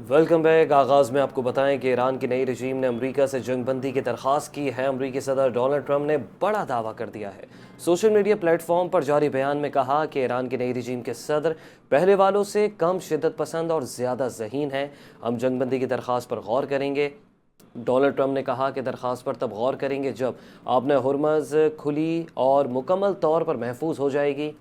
Welcome back. آغاز میں آپ کو بتائیں کہ ایران کی نئی رجیم نے امریکہ سے جنگ بندی کی درخواست کی ہے۔ امریکی صدر ڈونلڈ ٹرمپ نے بڑا دعویٰ کر دیا ہے۔ سوشل میڈیا پلیٹ فارم پر جاری بیان میں کہا کہ ایران کی نئی رجیم کے صدر پہلے والوں سے کم شدت پسند اور زیادہ ذہین ہیں۔ ہم جنگ بندی کی درخواست پر غور کریں گے۔ ڈونلڈ ٹرمپ نے کہا کہ درخواست پر تب غور کریں گے جب آبِ ہرمز کھلی اور مکمل طور پر محفوظ ہو جائے گی۔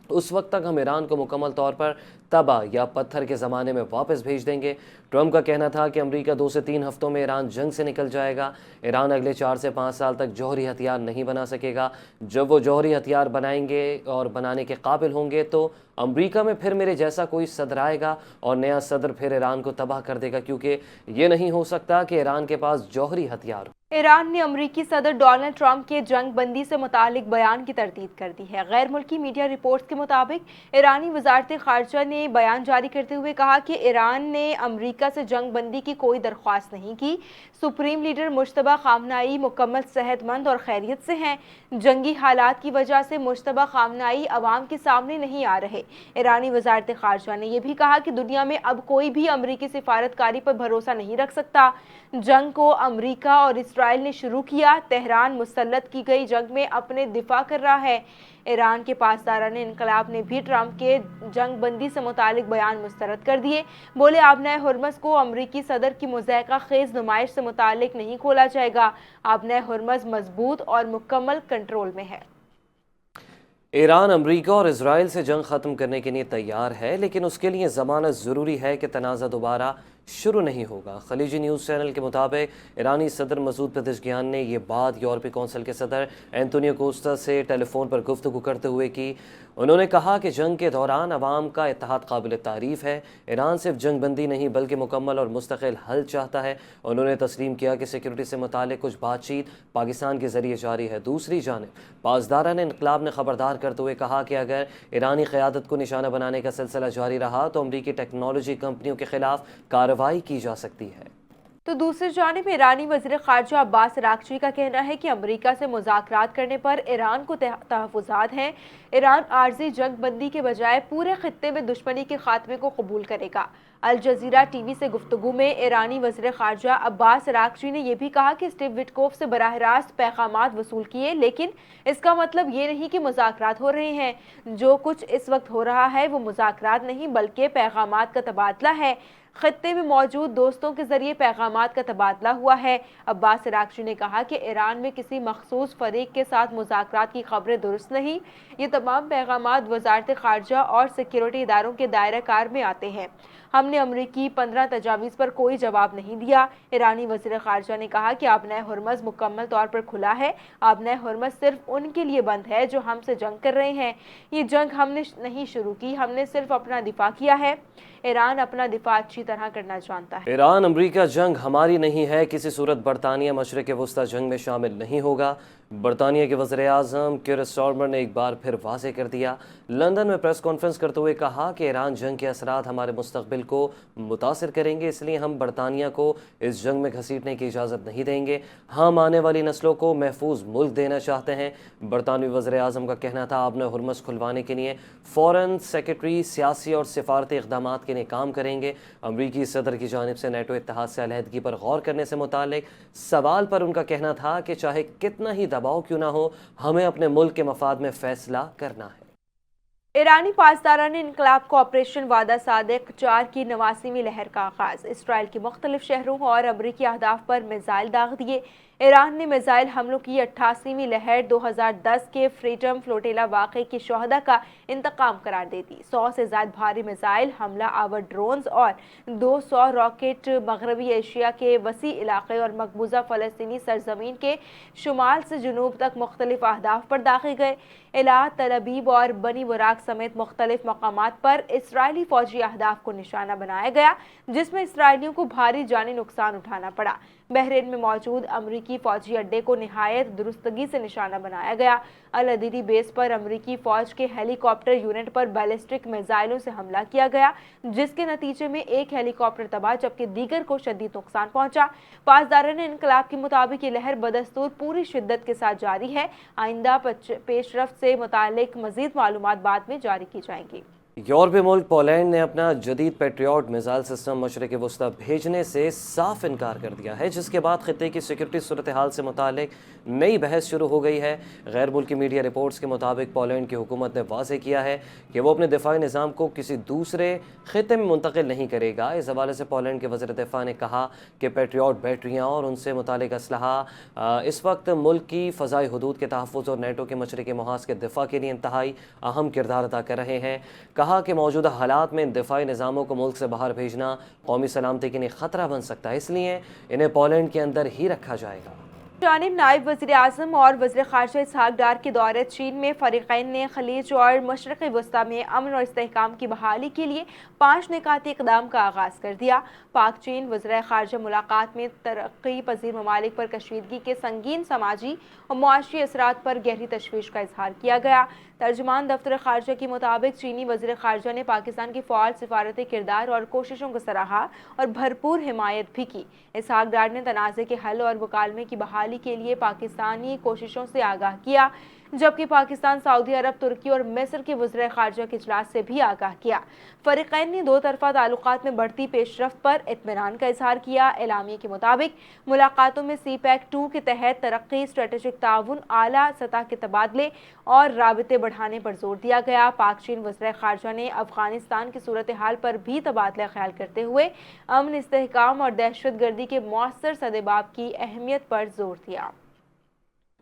اس وقت تک ہم ایران کو مکمل طور پر تباہ یا پتھر کے زمانے میں واپس بھیج دیں گے۔ ٹرمپ کا کہنا تھا کہ امریکہ 2 سے 3 ہفتوں میں ایران جنگ سے نکل جائے گا۔ ایران اگلے 4 سے 5 سال تک جوہری ہتھیار نہیں بنا سکے گا۔ جب وہ جوہری ہتھیار بنائیں گے اور بنانے کے قابل ہوں گے تو امریکہ میں پھر میرے جیسا کوئی صدر آئے گا اور نیا صدر پھر ایران کو تباہ کر دے گا، کیونکہ یہ نہیں ہو سکتا کہ ایران کے پاس جوہری ہتھیار ہو۔ ایران نے امریکی صدر ڈونلڈ ٹرمپ کے جنگ بندی سے متعلق بیان کی تردید کر دی ہے۔ غیر ملکی میڈیا رپورٹس کے مطابق ایرانی وزارت خارجہ نے بیان جاری کرتے ہوئے کہا کہ ایران نے امریکہ سے جنگ بندی کی کوئی درخواست نہیں کی۔ سپریم لیڈر مجتبیٰ خامنہئی مکمل صحت مند اور خیریت سے ہیں۔ جنگی حالات کی وجہ سے مجتبیٰ خامنہئی عوام کے سامنے نہیں آ رہے۔ ایرانی وزارت خارجہ نے یہ بھی کہا کہ دنیا میں اب کوئی بھی امریکی سفارتکاری پر بھروسہ نہیں رکھ سکتا۔ جنگ کو امریکہ اور اسرائیل نے شروع کیا۔ تہران مسلط کی گئی جنگ میں اپنے دفاع کر رہا ہے۔ ایران کے پاسداران انقلاب نے بھی ٹرمپ کے جنگ بندی سے متعلق بیان مسترد کر دیے۔ بولے آبنۂ ہرمز کو امریکی صدر کی مضحکہ خیز نمائش سے متعلق نہیں کھولا جائے گا۔ آبنۂ ہرمز مضبوط اور مکمل کنٹرول میں ہے۔ ایران امریکہ اور اسرائیل سے جنگ ختم کرنے کے لیے تیار ہے، لیکن اس کے لیے ضمانت ضروری ہے کہ تنازع دوبارہ شروع نہیں ہوگا۔ خلیجی نیوز چینل کے مطابق ایرانی صدر مسعود پزشکیان نے یہ بات یورپی کونسل کے صدر اینٹونیو کوسٹا سے ٹیلی فون پر گفتگو کرتے ہوئے کی۔ انہوں نے کہا کہ جنگ کے دوران عوام کا اتحاد قابل تعریف ہے۔ ایران صرف جنگ بندی نہیں بلکہ مکمل اور مستقل حل چاہتا ہے۔ انہوں نے تسلیم کیا کہ سیکیورٹی سے متعلق کچھ بات چیت پاکستان کے ذریعے جاری ہے۔ دوسری جانب پاسداران انقلاب نے خبردار کرتے ہوئے کہا کہ اگر ایرانی قیادت کو نشانہ بنانے کا سلسلہ جاری رہا تو امریکی ٹیکنالوجی کمپنیوں کے خلاف کارروائی کی جا سکتی ہے۔ تو دوسری جانب ایرانی وزیر خارجہ عباس اراغچی کا کہنا ہے کہ امریکہ سے مذاکرات کرنے پر ایران کو تحفظات ہیں۔ ایران عارضی جنگ بندی کے بجائے پورے خطے میں دشمنی کے خاتمے کو قبول کرے گا۔ الجزیرہ ٹی وی سے گفتگو میں ایرانی وزیر خارجہ عباس اراغچی نے یہ بھی کہا کہ اسٹیو وٹکوف سے براہ راست پیغامات وصول کیے، لیکن اس کا مطلب یہ نہیں کہ مذاکرات ہو رہے ہیں۔ جو کچھ اس وقت ہو رہا ہے وہ مذاکرات نہیں بلکہ پیغامات کا تبادلہ ہے۔ خطے میں موجود دوستوں کے ذریعے پیغامات کا تبادلہ ہوا ہے۔ عباس اراغچی نے کہا کہ ایران میں کسی مخصوص فریق کے ساتھ مذاکرات کی خبریں درست نہیں۔ یہ تمام پیغامات وزارت خارجہ اور سیکیورٹی اداروں کے دائرہ کار میں آتے ہیں۔ ہم نے امریکی 15 تجاویز پر کوئی جواب نہیں دیا۔ ایرانی وزیر خارجہ نے کہا کہ آبنۂ ہرمز مکمل طور پر کھلا ہے۔ آبنۂ ہرمز صرف ان کے لیے بند ہے جو ہم سے جنگ کر رہے ہیں۔ یہ جنگ ہم نے نہیں شروع کی، ہم نے صرف اپنا دفاع کیا ہے۔ ایران اپنا دفاع اچھی طرح کرنا جانتا ہے۔ ایران امریکہ جنگ ہماری نہیں ہے، کسی صورت برطانیہ مشرق وسطیٰ جنگ میں شامل نہیں ہوگا۔ برطانیہ کے وزیر اعظم کیئر سٹارمر نے ایک بار پھر واضح کر دیا۔ لندن میں پریس کانفرنس کرتے ہوئے کہا کہ ایران جنگ کے اثرات ہمارے مستقبل کو متاثر کریں گے، اس لیے ہم برطانیہ کو اس جنگ میں گھسیٹنے کی اجازت نہیں دیں گے۔ ہم آنے والی نسلوں کو محفوظ ملک دینا چاہتے ہیں۔ برطانوی وزیر اعظم کا کہنا تھا آبنۂ ہرمز کھلوانے کے لیے فورن سیکرٹری سیاسی اور سفارتی اقدامات کے لیے کام کریں گے۔ امریکی صدر کی جانب سے نیٹو اتحاد سے علیحدگی پر غور کرنے سے متعلق سوال پر ان کا کہنا تھا کہ چاہے کتنا ہی دباؤ کیوں نہ ہو، ہمیں اپنے ملک کے مفاد میں فیصلہ کرنا ہے۔ ایرانی پاسداران انقلاب کو آپریشن وعدہ صادق 4 کی 89ویں لہر کا آغاز۔ اسرائیل کے مختلف شہروں اور امریکی اہداف پر میزائل داغ دیے۔ ایران نے میزائل حملوں کی 88ویں لہر 2010 کے فریڈم فلوٹیلا واقعے کے شہداء کا انتقام قرار دے دی۔ 100 سے زائد بھاری میزائل حملہ آور ڈرونز اور 200 راکٹ مغربی ایشیا کے وسیع علاقے اور مقبوضہ فلسطینی سرزمین کے شمال سے جنوب تک مختلف اہداف پر داغے گئے۔ ایلات، تل ابیب اور بنی براق سمیت مختلف مقامات پر اسرائیلی فوجی اہداف کو نشانہ بنایا گیا، جس میں اسرائیلیوں کو بھاری جانی نقصان اٹھانا پڑا۔ بحرین میں موجود امریکی فوجی اڈے کو نہایت درستگی سے نشانہ بنایا گیا۔ العدیدی بیس پر امریکی فوج کے ہیلی کاپٹر یونٹ پر بیلسٹک میزائلوں سے حملہ کیا گیا، جس کے نتیجے میں ایک ہیلی کاپٹر تباہ جبکہ دیگر کو شدید نقصان پہنچا۔ پاسداران انقلاب کے مطابق یہ لہر بدستور پوری شدت کے ساتھ جاری ہے۔ آئندہ پیش رفت سے متعلق مزید معلومات بعد میں جاری کی جائیں گی۔ یورپی ملک پولینڈ نے اپنا جدید پیٹریوٹ میزائل سسٹم مشرق وسطی بھیجنے سے صاف انکار کر دیا ہے، جس کے بعد خطے کی سیکورٹی صورتحال سے متعلق نئی بحث شروع ہو گئی ہے۔ غیر ملکی میڈیا رپورٹس کے مطابق پولینڈ کی حکومت نے واضح کیا ہے کہ وہ اپنے دفاعی نظام کو کسی دوسرے خطے میں منتقل نہیں کرے گا۔ اس حوالے سے پولینڈ کے وزیر دفاع نے کہا کہ پیٹریوٹ بیٹریاں اور ان سے متعلق اسلحہ اس وقت ملک کی فضائی حدود کے تحفظ اور نیٹو کے مشرقی محاذ کے دفاع کے لیے انتہائی اہم کردار ادا کر رہے ہیں۔ کہا کہ موجودہ حالات میں دفاعی نظاموں کو ملک سے باہر بھیجنا قومی سلامتی کے لیے خطرہ بن سکتا ہے، اس لیے انہیں پولینڈ کے اندر ہی رکھا جائے گا۔ جانب نائب وزیر اعظم اور وزیر خارجہ اسحاق ڈار کے دورے چین میں فریقین نے خلیج اور مشرق وسطی میں امن اور استحکام کی بحالی کے لیے 5 نکاتی اقدام کا آغاز کر دیا۔ پاک چین وزراء خارجہ ملاقات میں ترقی پذیر ممالک پر کشیدگی کے سنگین سماجی اور معاشی اثرات پر گہری تشویش کا اظہار کیا گیا۔ ترجمان دفتر خارجہ کے مطابق چینی وزیر خارجہ نے پاکستان کی فعال سفارتی کردار اور کوششوں کو سراہا اور بھرپور حمایت بھی کی۔ اسحاق ڈار نے تنازع کے حل اور مکالمے کی بحالی کے لیے پاکستانی کوششوں سے آگاہ کیا، جبکہ پاکستان، سعودی عرب، ترکی اور مصر کے وزراء خارجہ کے اجلاس سے بھی آگاہ کیا۔ فریقین نے دو طرفہ تعلقات میں بڑھتی پیش رفت پر اطمینان کا اظہار کیا۔ اعلامیے کے مطابق ملاقاتوں میں سی پیک 2 کے تحت ترقی، اسٹریٹجک تعاون، اعلیٰ سطح کے تبادلے اور رابطے بڑھانے پر زور دیا گیا۔ پاک چین وزراء خارجہ نے افغانستان کی صورتحال پر بھی تبادلہ خیال کرتے ہوئے امن، استحکام اور دہشت گردی کے مؤثر سدباب کی اہمیت پر زور دیا۔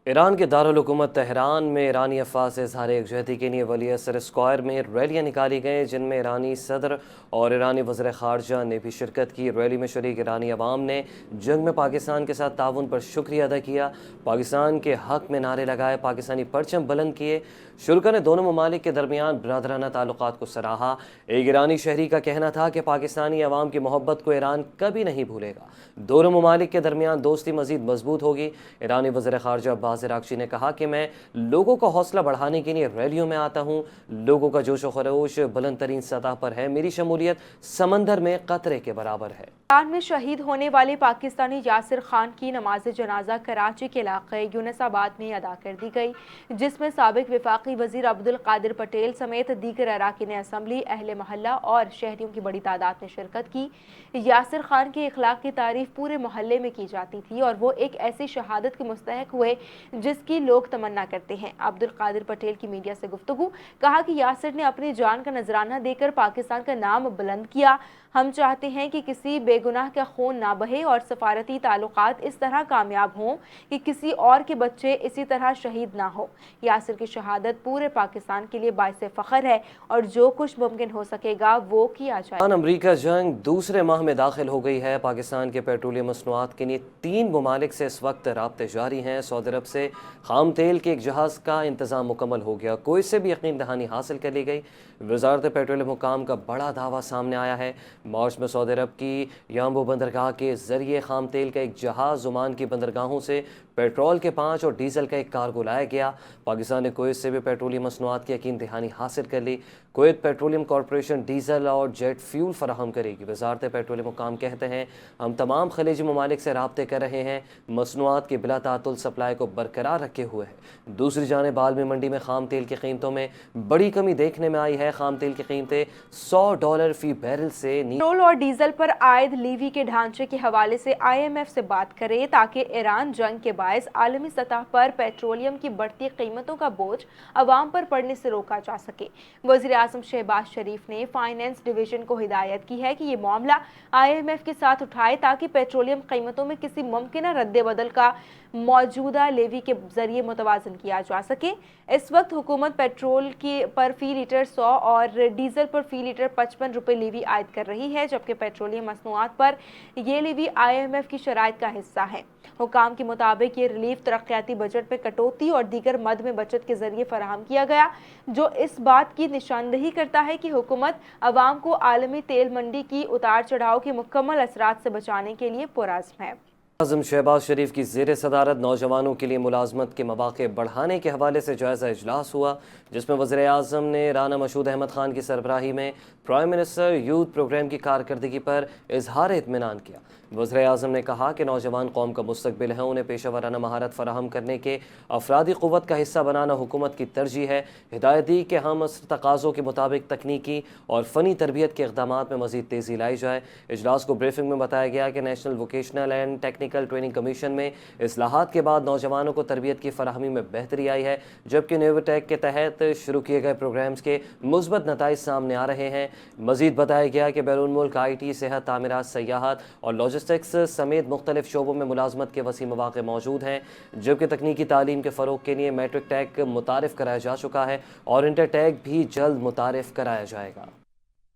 ایران کے دارالحکومت تہران میں ایرانی افواج سے اظہار یکجہتی کے لیے ولی عصر اسکوائر میں ریلیاں نکالی گئیں، جن میں ایرانی صدر اور ایرانی وزیر خارجہ نے بھی شرکت کی۔ ریلی میں شریک ایرانی عوام نے جنگ میں پاکستان کے ساتھ تعاون پر شکریہ ادا کیا، پاکستان کے حق میں نعرے لگائے، پاکستانی پرچم بلند کیے۔ شرکا نے دونوں ممالک کے درمیان برادرانہ تعلقات کو سراہا۔ ایک ایرانی شہری کا کہنا تھا کہ پاکستانی عوام کی محبت کو ایران کبھی نہیں بھولے گا، دونوں ممالک کے درمیان دوستی مزید مضبوط ہوگی۔ ایرانی وزیر خارجہ عباس عراقچی نے کہا کہ میں لوگوں کا حوصلہ بڑھانے کے لیے ریلیوں میں آتا ہوں، لوگوں کا جوش و خروش بلند ترین سطح پر ہے، میری شمولیت سمندر میں قطرے کے برابر ہے۔ ایران میں شہید ہونے والے پاکستانی یاسر خان کی نماز جنازہ کراچی کے علاقے یونس آباد میں ادا کر دی گئی، جس میں سابق وفاقی وزیر عبدالقادر پٹیل سمیت دیگر اراکین اسمبلی، اہل محلہ اور شہریوں کی بڑی تعداد نے شرکت کی۔ یاسر خان کے اخلاق کی تعریف پورے محلے میں کی جاتی تھی اور وہ ایک ایسی شہادت کے مستحق ہوئے جس کی لوگ تمنا کرتے ہیں۔ عبدالقادر پٹیل کی میڈیا سے گفتگو، کہا کہ یاسر نے اپنی جان کا نذرانہ دے کر پاکستان کا نام بلند کیا۔ ہم چاہتے ہیں کہ کسی بے گناہ کا خون نہ بہے اور سفارتی تعلقات اس طرح کامیاب ہوں کہ کسی اور کے بچے اسی طرح شہید نہ ہو۔ یاسر کی شہادت پورے پاکستان کے لیے باعث فخر ہے اور جو کچھ ممکن ہو سکے گا وہ کیا جائے۔ امریکہ جنگ دوسرے ماہ میں داخل ہو گئی ہے۔ پاکستان کے پیٹرولیم مصنوعات کے لیے 3 ممالک سے اس وقت رابطے جاری ہیں۔ سعودی عرب سے خام تیل کے ایک جہاز کا انتظام مکمل ہو گیا، کویت سے بھی یقین دہانی حاصل کر لی گئی۔ وزارت پیٹرولیم حکام کا بڑا دعویٰ سامنے آیا ہے۔ مارچ میں سعودی عرب کی یامبو بندرگاہ کے ذریعے خام تیل کا ایک جہاز عمان کی بندرگاہوں سے پیٹرول کے 5 اور ڈیزل کا ایک کارگو لایا گیا۔ پاکستان نے کویت سے بھی پیٹرولیم مصنوعات کی یقین دہانی حاصل کر لی۔ کویت پیٹرولیم کارپوریشن ڈیزل اور جیٹ فیول فراہم کرے گی۔ وزارت پیٹرولیم حکام کہتے ہیں ہم تمام خلیجی ممالک سے رابطے کر رہے ہیں، مصنوعات کی بلا تعطل سپلائی کو برقرار رکھے ہوئے ہیں۔ دوسری جانب عالمی منڈی میں خام تیل کی قیمتوں میں بڑی کمی دیکھنے میں آئی ہے۔ خام تیل کی قیمتیں $100 فی بیرل سے پیٹرول اور ڈیزل پر عائد لیوی کے ڈھانچے کے حوالے سے IMF سے بات کرے تاکہ ایران جنگ کے باعث عالمی سطح پر پیٹرولیم کی بڑھتی قیمتوں کا بوجھ عوام پر پڑنے سے روکا جا سکے۔ وزیر اعظم شہباز شریف نے فائنانس ڈویژن کو ہدایت کی ہے کہ یہ معاملہ IMF کے ساتھ اٹھائے تاکہ پیٹرولیم قیمتوں میں کسی ممکنہ رد بدل کا موجودہ لیوی کے ذریعے متوازن کیا جا سکے۔ اس وقت حکومت پیٹرول کی پر فی لیٹر 100 اور ڈیزل پر فی لیٹر 55 روپے لیوی عائد کر رہی ہے، جبکہ پیٹرولیم مصنوعات پر یہ لیوی IMF کی شرائط کا حصہ ہے۔ حکام کے مطابق یہ ریلیف ترقیاتی بجٹ میں کٹوتی اور دیگر مد میں بچت کے ذریعے فراہم کیا گیا، جو اس بات کی نشاندہی کرتا ہے کہ حکومت عوام کو عالمی تیل منڈی کی اتار چڑھاؤ کے مکمل اثرات سے بچانے کے لیے پرعزم ہے۔ اعظم شہباز شریف کی زیر صدارت نوجوانوں کے لیے ملازمت کے مواقع بڑھانے کے حوالے سے جائزہ اجلاس ہوا، جس میں وزیر اعظم نے رانا مشہود احمد خان کی سربراہی میں پرائم منسٹر یوتھ پروگرام کی کارکردگی پر اظہار اطمینان کیا۔ وزیر اعظم نے کہا کہ نوجوان قوم کا مستقبل ہیں، انہیں پیشہ ورانہ مہارت فراہم کرنے کے افرادی قوت کا حصہ بنانا حکومت کی ترجیح ہے۔ ہدایت دی کہ ہم عصر تقاضوں کے مطابق تکنیکی اور فنی تربیت کے اقدامات میں مزید تیزی لائی جائے۔ اجلاس کو بریفنگ میں بتایا گیا کہ national vocational and technical training commission میں اصلاحات کے بعد نوجوانوں کو تربیت کی فراہمی میں بہتری آئی ہے، جبکہ نیوٹیک کے تحت شروع کیے گئے پروگرامز کے مثبت نتائج سامنے آ رہے ہیں۔ مزید بتایا گیا کہ بیرون ملک آئی ٹی، صحت، تعمیرات، سیاحت اور لاجسٹکس سمیت مختلف شعبوں میں ملازمت کے وسیع مواقع موجود ہیں، جبکہ تکنیکی تعلیم کے فروغ کے لیے میٹرک ٹیک متعارف کرایا جا چکا ہے اور انٹر ٹیک بھی جلد متعارف کرایا جائے گا۔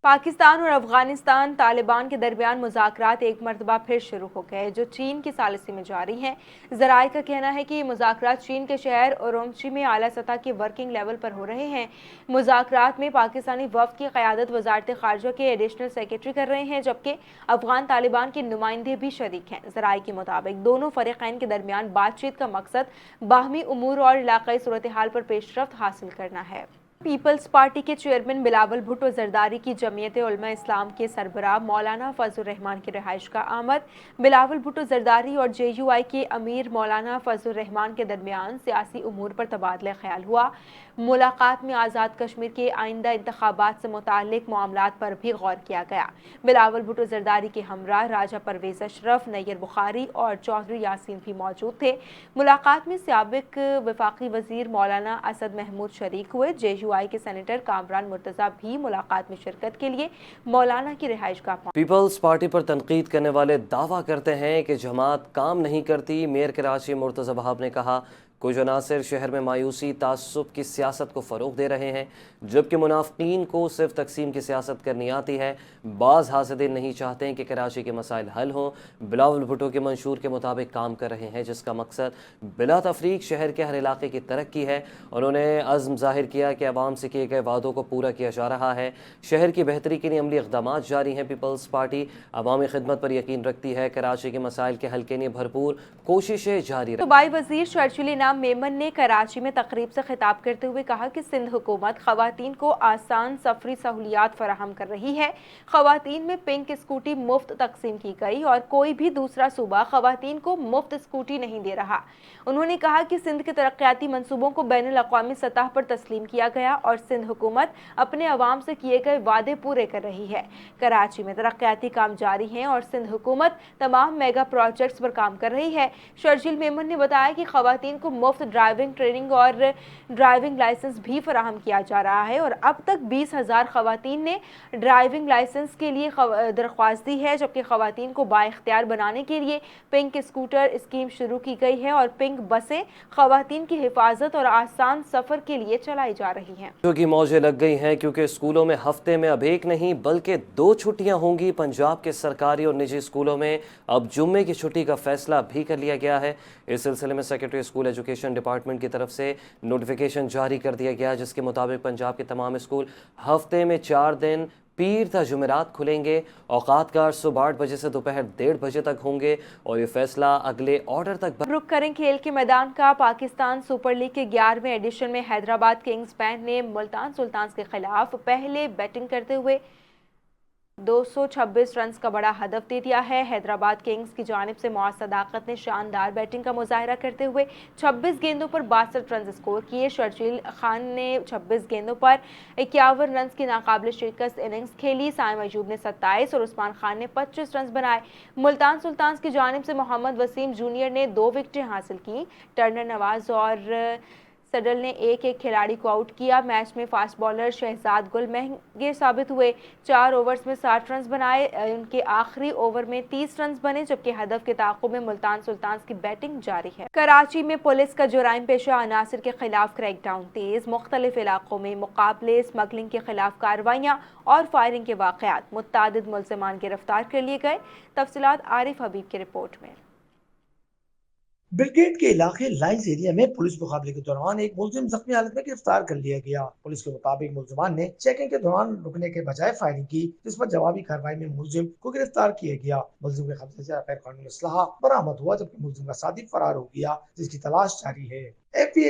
پاکستان اور افغانستان طالبان کے درمیان مذاکرات ایک مرتبہ پھر شروع ہو گئے، جو چین کی ثالثی میں جاری ہیں۔ ذرائع کا کہنا ہے کہ یہ مذاکرات چین کے شہر اورومچی میں اعلیٰ سطح کے ورکنگ لیول پر ہو رہے ہیں۔ مذاکرات میں پاکستانی وفد کی قیادت وزارت خارجہ کے ایڈیشنل سیکرٹری کر رہے ہیں، جبکہ افغان طالبان کے نمائندے بھی شریک ہیں۔ ذرائع کے مطابق دونوں فریقین کے درمیان بات چیت کا مقصد باہمی امور اور علاقائی صورتحال پر پیش رفت حاصل کرنا ہے۔ پیپلز پارٹی کے چیئرمین بلاول بھٹو زرداری کی جمعیت علماء اسلام کے سربراہ مولانا فضل الرحمان کی رہائش کا آمد۔ بلاول بھٹو زرداری اور جے یو آئی کے امیر مولانا فضل الرحمان کے درمیان سیاسی امور پر تبادلہ خیال ہوا۔ ملاقات میں آزاد کشمیر کے آئندہ انتخابات سے متعلق معاملات پر بھی غور کیا گیا۔ بلاول بھٹو زرداری کے ہمراہ راجہ پرویز اشرف، نیر بخاری اور چودھری یاسین بھی موجود تھے۔ ملاقات میں سابق وفاقی وزیر مولانا اسد محمود شریک ہوئے۔ جے یو آئی کے سینیٹر کامران مرتضیٰ بھی ملاقات میں شرکت کے لیے مولانا کی رہائش گاہ پہنچے۔ پیپلز پارٹی پر تنقید کرنے والے دعویٰ کرتے ہیں کہ جماعت کام نہیں کرتی۔ میئر کراچی مرتضی وہاب نے کہا کچھ عناصر شہر میں مایوسی، تعصب کی سیاست کو فروغ دے رہے ہیں، جبکہ منافقین کو صرف تقسیم کی سیاست کرنی آتی ہے۔ بعض حاسدین نہیں چاہتے ہیں کہ کراچی کے مسائل حل ہوں۔ بلاول بھٹو کے منشور کے مطابق کام کر رہے ہیں، جس کا مقصد بلا تفریق شہر کے ہر علاقے کی ترقی ہے۔ انہوں نے عزم ظاہر کیا کہ عوام سے کیے گئے وعدوں کو پورا کیا جا رہا ہے۔ شہر کی بہتری کے لیے عملی اقدامات جاری ہیں۔ پیپلز پارٹی عوامی خدمت پر یقین رکھتی ہے۔ کراچی کے مسائل کے حل کے لیے بھرپور کوششیں جاری رہیں۔ صوبائی وزیر شرجیل انعام میمن نے کراچی میں تقریب سے خطاب کرتے ہوئے کہا کہ سندھ حکومت خواتین کو آسان سفری سہولیات فراہم کر رہی ہے۔ خواتین میں پنک اسکوٹی مفت تقسیم کی گئی اور کوئی بھی دوسرا صوبہ خواتین کو مفت اسکوٹی نہیں دے رہا۔ انہوں نے کہا کہ سندھ کے ترقیاتی منصوبوں کو بین الاقوامی سطح پر تسلیم کیا گیا اور سندھ حکومت اپنے عوام سے کیے گئے وعدے پورے کر رہی ہے۔ کراچی میں ترقیاتی کام جاری ہیں اور سندھ حکومت تمام میگا پروجیکٹس پر کام کر رہی ہے۔ شرجیل میمن نے بتایا کہ خواتین کو مفت ڈرائیونگ ٹریننگ اور ڈرائیونگ لائسنس بھی فراہم کیا جا رہا ہے اور اب تک 20,000 خواتین نے ڈرائیونگ لائسنس کے لیے درخواست دی ہے، جبکہ خواتین کو بااختیار بنانے کے لیے پنک اسکوٹر اسکیم شروع کی گئی ہے اور پنک بسیں خواتین کی حفاظت اور آسان سفر کے لیے چلائی جا رہی ہیں۔ جو کی موجیں لگ گئی ہیں کیونکہ اسکولوں میں ہفتے میں اب ایک نہیں بلکہ 2 چھٹیاں ہوں گی۔ پنجاب کے سرکاری اور نجی اسکولوں میں اب جمعے کی چھٹی کا فیصلہ بھی کر لیا گیا ہے۔ اس سلسلے میں سیکرٹری اسکول ایجوکیشن ڈپارٹمنٹ کی طرف سے نوٹیفیکیشن جاری کر دیا گیا، جس کے مطابق پنجاب کے تمام اسکول ہفتے میں 4 دن پیر تا جمعرات کھلیں گے۔ اوقات کا صبح 8 بجے سے دوپہر 1:30 بجے تک ہوں گے اور یہ فیصلہ اگلے آرڈر تک رخ کریں کھیل کے میدان کا۔ پاکستان سپر لیگ کے 11ویں ایڈیشن میں حیدرآباد کنگز بینڈ نے ملتان سلطانز کے خلاف پہلے بیٹنگ کرتے ہوئے 226 رنز کا بڑا ہدف دے دیا ہے۔ حیدرآباد کنگز کی جانب سے معاذ صداقت نے شاندار بیٹنگ کا مظاہرہ کرتے ہوئے 26 گیندوں پر 62 رنز اسکور کیے۔ شرجیل خان نے 26 گیندوں پر 51 رنز کی ناقابل شکست اننگز کھیلی۔ سائم ایوب نے 27 اور عثمان خان نے 25 رنز بنائے۔ ملتان سلطانز کی جانب سے محمد وسیم جونیئر نے 2 وکٹیں حاصل کی۔ ٹرنر نواز اور سڈل نے ایک کھلاڑی کو آؤٹ کیا۔ میچ میں فاسٹ بالر شہزاد گل مہنگے ثابت ہوئے۔ 4 اوورز میں 60 رنز بنائے۔ ان کے آخری اوور میں 30 رنز بنے، جبکہ ہدف کے تعاقب میں ملتان سلطانز کی بیٹنگ جاری ہے۔ کراچی میں پولیس کا جرائم پیشہ عناصر کے خلاف کریک ڈاؤن تیز۔ مختلف علاقوں میں مقابلے، اسمگلنگ کے خلاف کارروائیاں اور فائرنگ کے واقعات۔ متعدد ملزمان گرفتار کر لیے گئے۔ تفصیلات عارف حبیب کی رپورٹ میں۔ بریگیڈ کے علاقے لائنز ایریا میں پولیس مقابلے کے دوران ایک ملزم زخمی حالت میں گرفتار کر لیا گیا۔ پولیس کے مطابق ملزمان نے چیکنگ کے دوران رکنے کے بجائے فائرنگ کی، جس پر جوابی کارروائی میں ملزم کو گرفتار کیا گیا۔ ملزم کے قبضے سے غیر قانونی اسلحہ برآمد ہوا، جبکہ ملزم کا ساتھی فرار ہو گیا، جس کی تلاش جاری ہے۔ FBA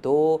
2